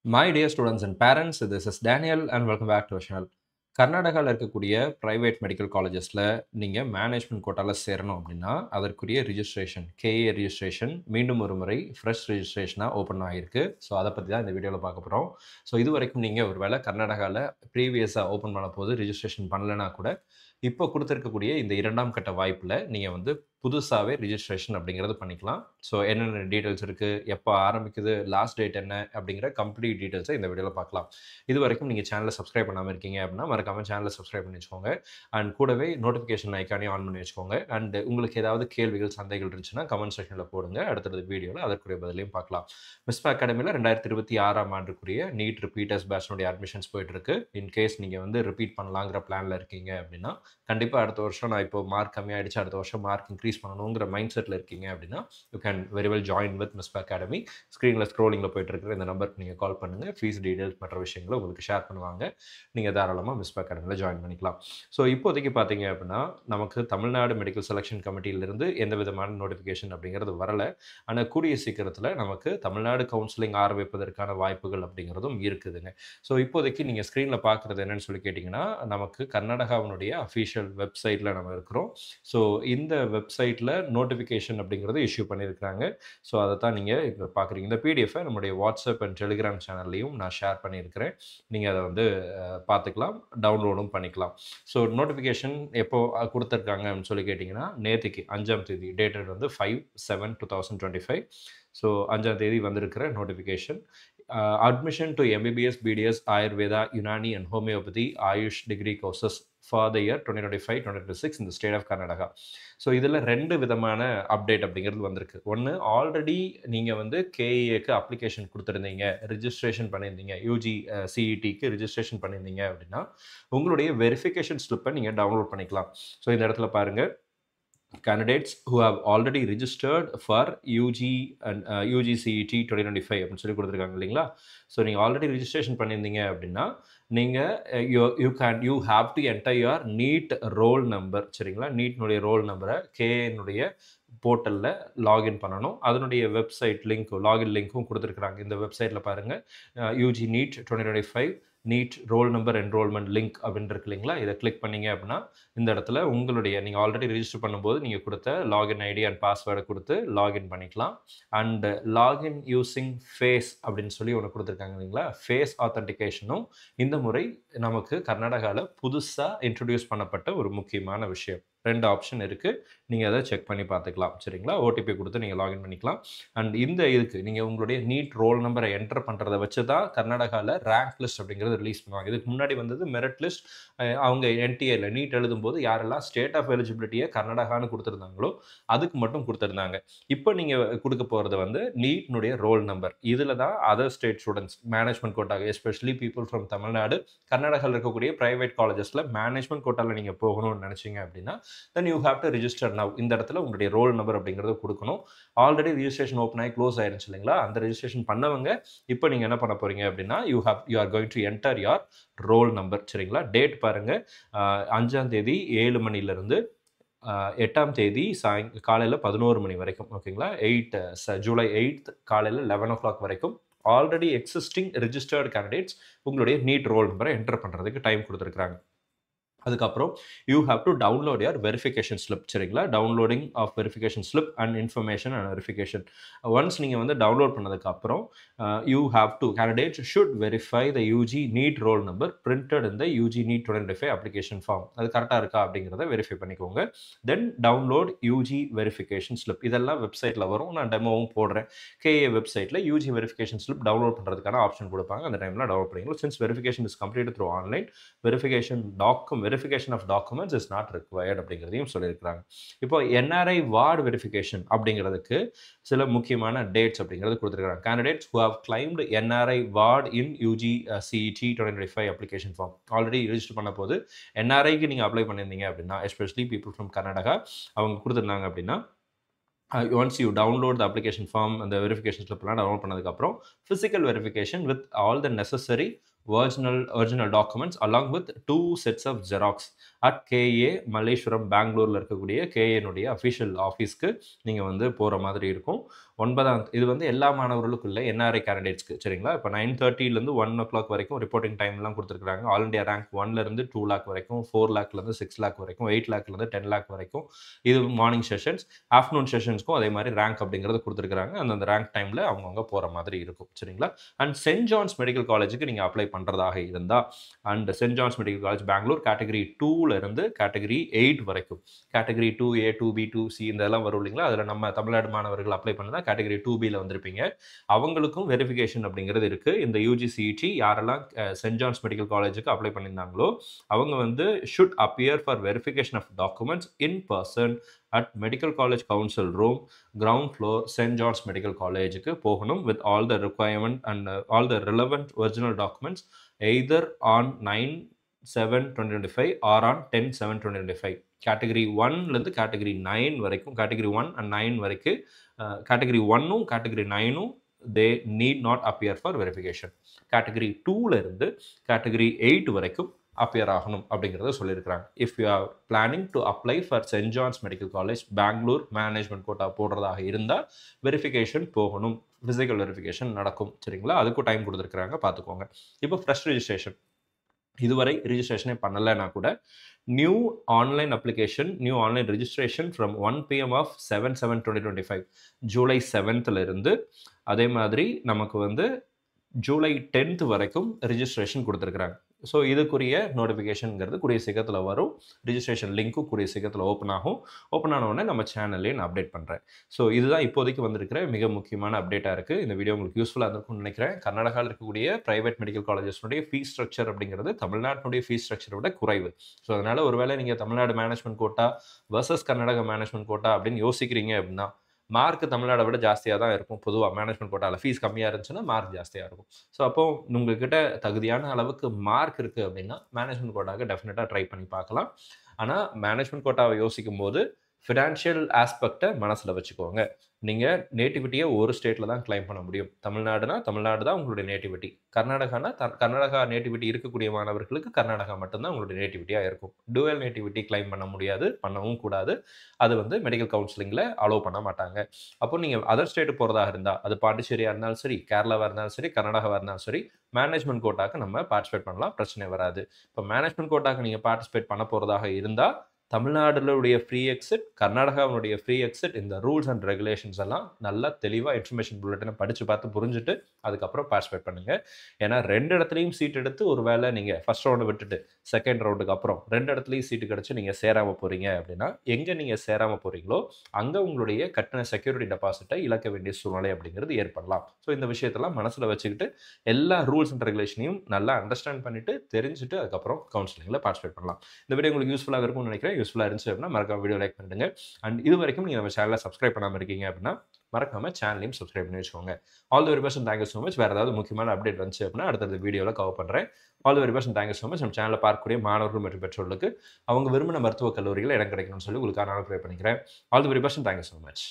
My dear students and parents, this is Daniel and welcome back to our channel. கர்நாடகாவில் இருக்கக்கூடிய private medical காலேஜஸில் நீங்கள் management கோட்டாவில் சேரணும் அப்படின்னா அதற்குரிய ரிஜிஸ்ட்ரேஷன் கேஏ ரிஜிஸ்ட்ரேஷன் மீண்டும் ஒரு முறை ஃப்ரெஷ் ரிஜிஸ்ட்ரேஷனாக ஓப்பன் ஆகிருக்கு. ஸோ அதை பற்றி தான் இந்த வீடியோவில் பார்க்க போகிறோம். ஸோ இது வரைக்கும் நீங்கள் ஒரு வேளை கர்நாடகாவில் ப்ரீவியஸாக ஓப்பன் பண்ண போது ரிஜிஸ்ட்ரேஷன் பண்ணலைன்னா கூட இப்போ கொடுத்துருக்கக்கூடிய இந்த இரண்டாம் கட்ட வாய்ப்பில் நீங்கள் வந்து புதுசாகவே ரிஜிஸ்ட்ரேஷன் அப்படிங்கிறது பண்ணிக்கலாம். ஸோ என்னென்ன டீட்டெயில்ஸ் இருக்குது, எப்போ ஆரம்பிக்குது, லாஸ்ட் டேட் என்ன அப்படிங்கிற கம்ப்ளீட் டீட்டெயில்ஸை இந்த வீடியோவில் பார்க்கலாம். இது வரைக்கும் நீங்கள் சேனலை சப்ஸ்கிரைப் பண்ணாமல் இருக்கீங்க அப்படின்னா மறக்காமல் சேனலை சப்ஸ்கிரைப் பண்ணி வச்சுக்கோங்க. அண்ட் கூடவே நோட்டிஃபிகேஷன் ஐக்கானையும் ஆன் பண்ணி வச்சுக்கோங்க. அண்ட் உங்களுக்கு ஏதாவது கேள்விகள் சந்தைகள் இருந்துச்சுன்னா கமெண்ட் செக்ஷனில் போடுங்க. அடுத்தது வீடியோவில் அதற்குரிய பதிலையும் பார்க்கலாம். மிஸ்பா அகாடமியில் 2026 ஆண்டுக்குரிய நீட் ரிப்பீட்டர்ஸ் பேட்ச்னுடைய அட்மிஷன்ஸ் போயிட்டுருக்கு. இன்கேஸ் நீங்கள் வந்து ரிப்பீட் பண்ணலாங்கிற பிளானில் இருக்கீங்க அப்படின்னா கண்டிப்பாக அடுத்த வருஷம் நான் இப்போ மார்க் கம்மியாகிடுச்சு, அடுத்த வருஷம் மார்க் இன்க்ரீஸ் பண்ணணுங்கிற மைண்ட் செட்டில் இருக்கீங்க அப்படின்னா you can very well join with Misba academy. ஸ்க்ரீனில் ஸ்க்ரோலிங்கில் போயிட்டு இருக்கிற இந்த நம்பருக்கு நீங்கள் கால் பண்ணுங்கள். ஃபீஸ் டீடைல்ஸ் மற்ற விஷயங்களை உங்களுக்கு ஷேர் பண்ணுவாங்க. நீங்கள் தாராளமாக மிஸ்பா அகாடமியில் ஜாயின் பண்ணிக்கலாம். ஸோ இப்போதைக்கு பார்த்தீங்க அப்படின்னா நமக்கு தமிழ்நாடு மெடிக்கல் செலெக்ஷன் கமிட்டியிலிருந்து எந்த விதமான நோட்டிஃபிகேஷன் அப்படிங்கிறது வரலை. ஆனால் கூடிய சீக்கிரத்தில் நமக்கு தமிழ்நாடு கவுன்சிலிங் ஆரம்பிப்பதற்கான வாய்ப்புகள் அப்படிங்கிறதும் இருக்குதுங்க. ஸோ இப்போதைக்கு நீங்கள் ஸ்க்ரீனில் பார்க்குறது என்னென்னு சொல்லி கேட்டிங்கன்னா நமக்கு கர்நாடகாவினுடைய அஃபீஷியல் வெப்சைட்டில் நம்ம இருக்கிறோம். ஸோ இந்த வெப்சைட்டில் நோட்டிஃபிகேஷன் அப்படிங்கிறது இஷ்யூ பண்ணியிருக்கிறாங்க. ஸோ அதை தான் நீங்கள் இப்போ பார்க்குறீங்க. இந்த பிடிஎஃபை நம்முடைய வாட்ஸ்அப் அண்ட் டெலிகிராம் சேனல்லையும் நான் ஷேர் பண்ணியிருக்கிறேன். நீங்கள் அதை வந்து பார்த்துக்கலாம், டவுன்லோடும் பண்ணிக்கலாம். ஸோ நோட்டிஃபிகேஷன் எப்போ கொடுத்துருக்காங்க அப்படின்னு சொல்லி கேட்டிங்கன்னா நேற்றுக்கு 5ஆம் தேதி, டேட்டட் வந்து 5/7/2025. ஸோ 5ஆம் தேதி வந்திருக்கிற notification. Admission to MBBS, BDS, Ayurveda, Unani and homeopathy AYUSH degree courses for the year 2025-2026 இந்த ஸ்டேட் ஆஃப் கர்நாடகா. ஸோ இதில் 2 விதமான அப்டேட் அப்படிங்கிறது வந்திருக்கு. ஒன்று, ஆல்ரெடி நீங்கள் வந்து கேஏக்கு அப்ளிகேஷன் கொடுத்துருந்தீங்க, ரிஜிஸ்ட்ரேஷன் பண்ணியிருந்தீங்க, யூஜி சிஇடிக்கு ரிஜிஸ்ட்ரேஷன் பண்ணியிருந்தீங்க அப்படின்னா உங்களுடைய வெரிஃபிகேஷன் ஸ்லிப்பை நீங்கள் டவுன்லோட் பண்ணிக்கலாம். ஸோ இந்த இடத்துல பாருங்கள், candidates who have already registered for UG and UG CET 2025 அப்படின்னு சொல்லி கொடுத்துருக்காங்க இல்லைங்களா. ஸோ நீங்கள் ஆல்ரெடி ரிஜிஸ்ட்ரேஷன் பண்ணியிருந்தீங்க அப்படின்னா நீங்கள் you have to enter your NEET roll number. சரிங்களா, நீட்னுடைய ரோல் நம்பரை கேஏனுடைய போர்ட்டலில் லாகின் பண்ணணும். அதனுடைய வெப்சைட் லிங்க், லாகின் லிங்க்கும் கொடுத்துருக்குறாங்க. இந்த வெப்சைட்டில் பாருங்கள், UG NEET 2025 NEET roll number enrolment link அப்படின்னு இருக்கு இல்லைங்களா. இதை கிளிக் பண்ணிங்க அப்படின்னா இந்த இடத்துல உங்களுடைய நீங்கள் ஆல்ரெடி ரிஜிஸ்டர் பண்ணும்போது நீங்கள் கொடுத்த லாகின் ஐடி அண்ட் பாஸ்வேர்டை கொடுத்து லாகின் பண்ணிக்கலாம். அண்ட் லாகின் யூஸிங் ஃபேஸ் அப்படின்னு சொல்லி ஒன்று கொடுத்துருக்காங்க இல்லைங்களா. ஃபேஸ் ஆத்தென்டிகேஷனும் இந்த முறை நமக்கு கர்நாடகாவில் புதுசாக இன்ட்ரடியூஸ் பண்ணப்பட்ட ஒரு முக்கியமான விஷயம். 2 ஆப்ஷன் இருக்குது, நீங்கள் அதை செக் பண்ணி பார்த்துக்கலாம். சரிங்களா, ஓடிபி கொடுத்து நீங்கள் லாகின் பண்ணிக்கலாம். அண்ட் இந்த இதுக்கு நீங்கள் உங்களுடைய நீட் ரோல் நம்பரை என்டர் பண்ணுறதை வச்சு தான் கர்நாடகாவில் ரேங்க் லிஸ்ட் அப்படிங்கிறது ரிலீஸ் பண்ணுவாங்க. இதுக்கு முன்னாடி வந்தது மெரிட் லிஸ்ட். அவங்க என்டிஏல நீட் எழுதும்போது யாரெல்லாம் ஸ்டேட் ஆஃப் எலிஜிபிலிட்டியை கர்நாடகான்னு கொடுத்துருந்தாங்களோ அதுக்கு மட்டும் கொடுத்துருந்தாங்க. இப்போ நீங்கள் கொடுக்க போகிறது வந்து நீட்னுடைய ரோல் நம்பர். இதில் தான் அதர் ஸ்டேட் ஸ்டூடெண்ட்ஸ் மேனேஜ்மெண்ட் கோட்டாக, எஸ்பெஷலி பீப்புள் ஃப்ரம் தமிழ்நாடு, கர்நாடகாவில் இருக்கக்கூடிய ப்ரைவேட் காலேஜஸில் மேனேஜ்மெண்ட் கோட்டாவில் நீங்கள் போகணும்னு நினச்சிங்க அப்படின்னா then you have to register now. இந்த இடத்துல உங்களுடைய ரோல் நம்பர் அப்படிங்கிறத கொடுக்கணும். ஆல்ரெடி ரிஜிஸ்ட்ரேஷன் ஓப்பன் ஆகி க்ளோஸ் ஆயிருச்சு இல்லைங்களா. அந்த ரிஜிஸ்ட்ரேஷன் பண்ணவங்க இப்போ நீங்கள் என்ன பண்ண போகிறீங்க அப்படின்னா you are going to enter your role number. சரிங்களா, டேட் பாருங்கள், 5ஆம் தேதி 7 மணிலேருந்து 8ஆம் தேதி காலையில் 11 மணி வரைக்கும். ஓகேங்களா, ஜூலை 8 காலையில் 11 o'clock வரைக்கும் ஆல்ரெடி எக்ஸிஸ்டிங் ரிஜிஸ்டர்டு கேண்டிடேட்ஸ் உங்களுடைய நீட் ரோல் நம்பரை என்டர் பண்ணுறதுக்கு டைம் கொடுத்துருக்குறாங்க. அதுக்கப்புறம் you have to download your verification slip. சரிங்களா, downloading of verification slip and information and verification. Once நீங்கள் வந்து டவுன்லோட் பண்ணதுக்கப்புறம் you have to candidates should verify the UG NEET roll number printed இந்த UG NEET 2025 application form. அது கரெக்டாக இருக்கா அப்படிங்கிறத verify பண்ணிக்கோங்க. Then download UG verification slip. இதெல்லாம் வெப்சைட்டில் வரும், நான் டெமோவும் போடுறேன். கேஏ வெப்சைட்டில் யூஜி வெரிஃபிகேஷன் ஸ்லிப் டவுன்லோட் பண்ணுறதுக்கான ஆப்ஷன் கொடுப்பாங்க. அந்த டைமில் டவுன்லோட் பண்ணிக்கலாம். Since verification is completed through online, verification of documents is not required அப்படிங்கிறதையும் சொல்லியிருக்கிறாங்க. இப்போ என்ஆர்ஐ வார்டு வெரிஃபிகேஷன் அப்படிங்கிறதுக்கு சில முக்கியமான டேட்ஸ் அப்படிங்கிறது கொடுத்துருக்காங்க. Candidates who have claimed NRI ward in UG CET 2025 application form. Already register பண்ண போது என்ஆர்ஐக்கு நீங்கள் அப்ளை பண்ணியிருந்தீங்க அப்படின்னா, எஸ்பெஷலி பீப்புள் ஃப்ரம் கர்நாடகா, அவங்க கொடுத்துருந்தாங்க அப்படின்னா once you download the application form and the verification slip download பண்ணதுக்கப்புறம் physical verification with all the necessary original documents along with 2 sets of xerox at KA Malleswaram பெங்களூரில் இருக்கக்கூடிய KA னுடைய அஃபிஷியல் ஆஃபீஸ்க்கு நீங்கள் வந்து போகிற மாதிரி இருக்கும். இது வந்து எல்லா மாணவர்களுக்கும் இல்லை, என்ஆர்ஐ கேண்டிடேட்ஸ்க்கு சரிங்களா. இப்போ 9:30லேருந்து 1:00 வரைக்கும் ரிப்போர்ட்டிங் டைம்லாம் கொடுத்துருக்காங்க. ஆல் இண்டியா ரேங்க் 1லேருந்து 2 லேக் வரைக்கும், 4 லேக்லேருந்து 6 லேக் வரைக்கும், 8 லேக்லேருந்து 10 லேக் வரைக்கும். இது மார்னிங் செஷன்ஸ். ஆஃப்டர்நூன் செஷன்ஸ்க்கும் அதே மாதிரி ரேங்க் அப்படிங்கிறது கொடுத்துருக்காங்க. அந்தந்த ரேங்க் டைமில் அவங்கவுங்க போகிற மாதிரி இருக்கும் சரிங்களா. அண்ட் சென்ட் ஜான்ஸ் மெடிக்கல் காலேஜுக்கு நீங்கள் அப்ளை பண்ணுறதாக இருந்தால், and saint John's medical college Bangalore category 2லேருந்து கேட்டகரி 8 வரைக்கும், கேட்டகரி 2A 2B 2C இதெல்லாம் வரும் இல்லைங்களா. அதில் நம்ம தமிழ்நாடு மாணவர்கள் அப்ளை பண்ணதா கேட்டகரி 2Bயில் வந்திருப்பீங்க. அவங்களுக்கும் வெரிஃபிகேஷன் அப்படிங்கிறது இருக்குது. இந்த யூஜிசிஇடி யாரெல்லாம் சென்ட் ஜான்ஸ் மெடிக்கல் காலேஜுக்கு அப்ளை பண்ணியிருந்தாங்களோ அவங்க வந்து should appear for verification of documents in person at medical college council room, ground floor, saint John's medical காலேஜுக்கு போகணும் with all the requirement and all the relevant original documents either on 9/7/2025 or on 10/7/2025. Category 1லேருந்து category 9 வரைக்கும், category 1 and 9 வரைக்கும், category 1ம் category 9ம் they need not appear for verification. Category 2லேருந்து category 8 வரைக்கும் appear ஆகணும் அப்படிங்கிறத சொல்லியிருக்கிறாங்க. If you are planning to apply for saint John's medical college Bangalore management quota போடுறதாக இருந்தால் வெரிஃபிகேஷன் போகணும், ஃபிசிக்கல் வெரிஃபிகேஷன் நடக்கும் சரிங்களா. அதுக்கும் டைம் கொடுத்துருக்குறாங்க, பார்த்துக்கோங்க. இப்போ ஃப்ரெஷ் ரிஜிஸ்ட்ரேஷன் இதுவரை ரிஜிஸ்ட்ரேஷனே பண்ணலைன்னா கூட new online application, new online registration from 1 PM of 7/7/2025 July 7th அதே மாதிரி நமக்கு வந்து ஜூலை 10th வரைக்கும் ரிஜிஸ்ட்ரேஷன் கொடுத்துருக்குறாங்க. ஸோ இதுக்குரிய நோட்டிஃபிகேஷனுங்கிறது கூடிய சீக்கிரத்தில் வரும். ரிஜிஸ்ட்ரேஷன் லிங்க்கும் கூடிய சீக்கிரத்தில் ஓப்பன் ஆகும். ஓப்பன் ஆனவுடனே நம்ம சேனல்லேயே நான் அப்டேட் பண்ணுறேன். ஸோ இதுதான் இப்போதைக்கு வந்திருக்கிற மிக முக்கியமான அப்டேட்டாக இருக்குது. இந்த வீடியோ உங்களுக்கு யூஸ்ஃபுல்லாக இருந்திருக்கும்னு நினைக்கிறேன். கர்நாடகாவில் இருக்கக்கூடிய ப்ரைவேட் மெடிக்கல் காலேஜஸ்னுடைய ஃபீஸ் ஸ்ட்ரக்சர் அப்படிங்கிறது தமிழ்நாட்டினுடைய ஃபீஸ் ஸ்ட்ரக்சரை விட குறைவு. ஸோ அதனால் ஒருவேளை நீங்கள் Tamil Nadu management quota versus Karnataka management quota அப்படின்னு யோசிக்கிறீங்க அப்படின்னா, மார்க் தமிழ்நாடை விட ஜாஸ்தியாக தான் இருக்கும். பொதுவாக மேனேஜ்மெண்ட் கோட்டாவில் ஃபீஸ் கம்மியாக இருந்துச்சுன்னா மார்க் ஜாஸ்தியாக இருக்கும். ஸோ அப்போ உங்ககிட்ட தகுதியான அளவுக்கு மார்க் இருக்குது அப்படின்னா மேனேஜ்மெண்ட் கோட்டாவுக்கு டெஃபினட்டாக ட்ரை பண்ணி பார்க்கலாம். ஆனால் மேனேஜ்மெண்ட் கோட்டாவை யோசிக்கும் போது ஃபினான்ஷியல் ஆஸ்பெக்டை மனசில் வச்சுக்கோங்க. நீங்கள் நேட்டிவிட்டியை ஒரு ஸ்டேட்டில் தான் கிளைம் பண்ண முடியும். தமிழ்நாடு தான் உங்களுடைய நேட்டிவிட்டி. கர்நாடகானா கர்நாடகா நேட்டிவிட்டி இருக்கக்கூடிய மாணவர்களுக்கு கர்நாடகா மட்டும்தான் உங்களுடைய நேட்டிவிட்டியாக இருக்கும். டூவல் நேட்டிவிட்டி கிளைம் பண்ண முடியாது, பண்ணவும் கூடாது. அது வந்து மெடிக்கல் கவுன்சிலிங்கில் அலோவ் பண்ண மாட்டாங்க. அப்போ நீங்கள் அதர் ஸ்டேட்டு போகிறதாக இருந்தால், அது பாண்டிச்சேரியாக இருந்தாலும் சரி, கேரளாவாக இருந்தாலும் சரி, கர்நாடகாவாக இருந்தாலும் சரி, மேனேஜ்மெண்ட் கோட்டாக்கு நம்ம பார்ட்டிசிபேட் பண்ணலாம், பிரச்சனை வராது. இப்போ மேனேஜ்மெண்ட் கோட்டாக்கு நீங்கள் பார்ட்டிசிபேட் பண்ண போகிறதாக இருந்தால் தமிழ்நாடுடைய ஃப்ரீ எக்ஸிட், கர்நாடகாவுடைய ஃப்ரீ எக்ஸிட், இந்த ரூல்ஸ் அண்ட் ரெகுலேஷன்ஸ் எல்லாம் நல்லா தெளிவாக இன்ஃபர்மேஷன் புல்லட்டினை படித்து பார்த்து புரிஞ்சுட்டு அதுக்கப்புறம் பார்ட்டிசிபேட் பண்ணுங்கள். ஏன்னா 2 இடத்துலையும் சீட் எடுத்து ஒரு வேளை நீங்கள் ஃபஸ்ட் ரவுண்டு விட்டுட்டு செகண்ட் ரவுண்டுக்கு அப்புறம் 2 இடத்துலையும் சீட்டு கிடச்சி நீங்கள் சேராமல் போகிறீங்க அப்படின்னா, எங்கே நீங்கள் சேராமல் போகிறீங்களோ அங்கே உங்களுடைய கட்டண செக்யூரிட்டி டெபாசிட்டை இழக்க வேண்டிய சூழ்நிலை அப்படிங்கிறது ஏற்படலாம். ஸோ இந்த விஷயத்தெல்லாம் மனசில் வச்சுக்கிட்டு எல்லா ரூல்ஸ் அண்ட் ரெகுலேஷனையும் நல்லா அண்டர்ஸ்டாண்ட் பண்ணிவிட்டு தெரிஞ்சுட்டு அதுக்கப்புறம் கவுன்சிலிங்கில் பார்ட்டிசிபேட் பண்ணலாம். இந்த வீடியோ உங்களுக்கு யூஸ்ஃபுல்லாக இருக்கும்னு நினைக்கிறேன். யூஸ்ஃபுல்லாக இருந்துச்சு அப்படின்னா மறக்காம வீடியோ லைக் பண்ணிடுங்க. அண்ட் இது வரைக்கும் நீங்கள் நம்ம சேனலை சப்ஸ்கிரைப் பண்ணாமல் இருக்கீங்க அப்படின்னா மறக்காம சேனலையும் சப்ஸ்கிரைப் பண்ணி வச்சுக்கோங்க. All the very best, thank you so much. வேறு ஏதாவது முக்கியமான அப்டேட் வந்துச்சு அப்படின்னா அடுத்த வீடியோவில் கவர் பண்ணுறேன். All the very best, thank you so much. நம்ம சேனலில் பார்க்கக்கூடிய மாணவர்கள் மற்றும் பெற்றோர்களுக்கு அவங்க விரும்பின மருத்துவக் கல்லூரிகள் இடம் கிடைக்கணும்னு சொல்லி உங்களுக்காக நான் ப்ரே பண்ணிக்கிறேன். All the very best, thank you so much.